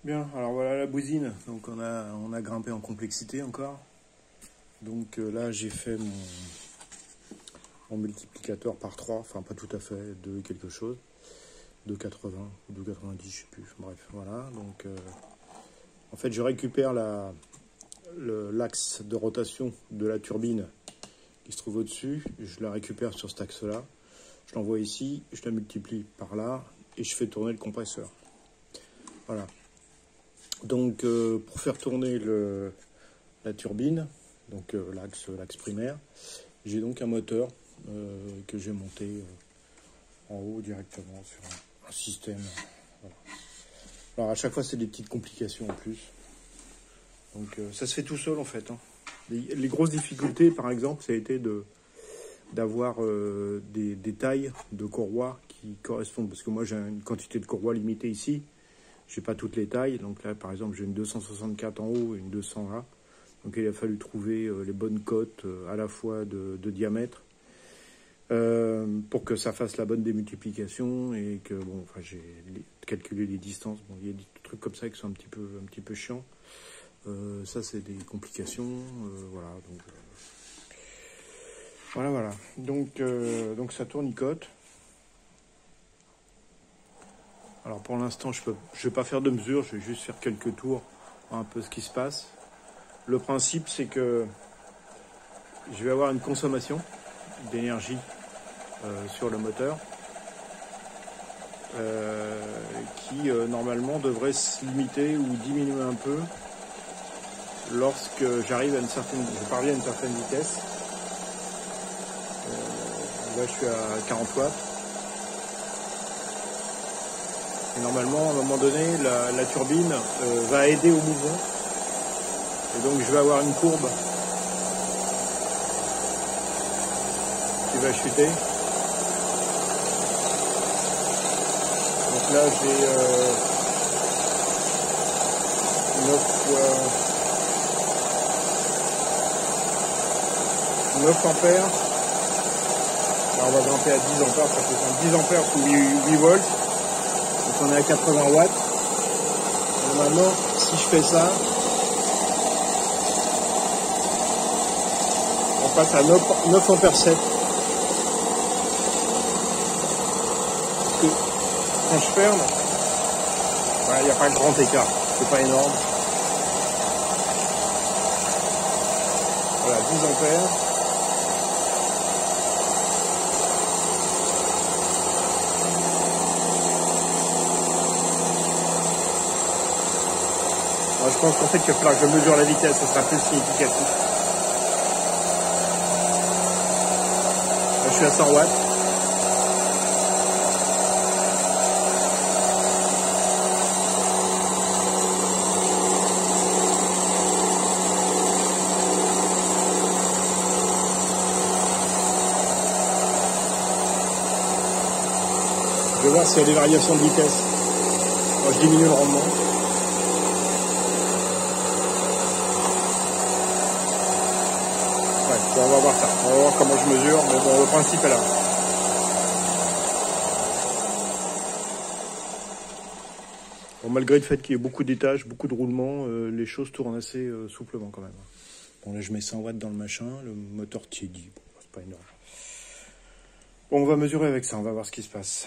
Bien, alors voilà la bousine. Donc on a grimpé en complexité encore. Donc là j'ai fait mon multiplicateur par 3, enfin pas tout à fait, de quelque chose, de 80 ou de 90, je sais plus. Bref, voilà. Donc en fait je récupère l'axe de rotation de la turbine qui se trouve au-dessus. Je la récupère sur cet axe-là. Je l'envoie ici, je la multiplie par là et je fais tourner le compresseur. Voilà. Donc pour faire tourner la turbine, donc l'axe primaire, j'ai donc un moteur que j'ai monté en haut directement sur un système. Voilà. Alors à chaque fois c'est des petites complications en plus. Donc ça se fait tout seul en fait. Hein. Les grosses difficultés par exemple ça a été d'avoir des tailles de courroies qui correspondent, parce que moi j'ai une quantité de courroies limitée ici. J'ai pas toutes les tailles, donc là par exemple j'ai une 264 en haut et une 200 là. Donc il a fallu trouver les bonnes cotes à la fois de diamètre pour que ça fasse la bonne démultiplication et que bon, enfin j'ai calculé les distances. Bon, il y a des trucs comme ça qui sont un petit peu chiants. Ça c'est des complications, voilà. Donc voilà. Donc ça tournicote. Alors pour l'instant, je vais pas faire de mesure, je vais juste faire quelques tours, voir un peu ce qui se passe. Le principe, c'est que je vais avoir une consommation d'énergie sur le moteur qui normalement devrait se limiter ou diminuer un peu lorsque j'arrive à une certaine vitesse. Là, je suis à 40 watts. Et normalement, à un moment donné, la turbine va aider au mouvement. Et donc, je vais avoir une courbe qui va chuter. Donc là, j'ai 9 ampères. Là, on va grimper à 10 ampères. Ça fait 10 ampères sous 8 volts. Donc on est à 80 watts. Et maintenant, si je fais ça, on passe à 9 ampères 7. Parce que quand je ferme, voilà, il n'y a pas de grand écart. C'est pas énorme. Voilà, 10 ampères. Je pense qu'en fait qu'il va falloir que je mesure la vitesse, ce sera plus significatif. Là, je suis à 100 watts. Je vais voir s'il y a des variations de vitesse. Moi, je diminue le rendement. On va voir ça, on va voir comment je mesure, mais bon, le principe est là. Bon, malgré le fait qu'il y ait beaucoup d'étages, beaucoup de roulements, les choses tournent assez souplement quand même. Bon, là je mets 100 watts dans le machin, le moteur tiédit, bon, c'est pas énorme. Bon, on va mesurer avec ça, on va voir ce qui se passe.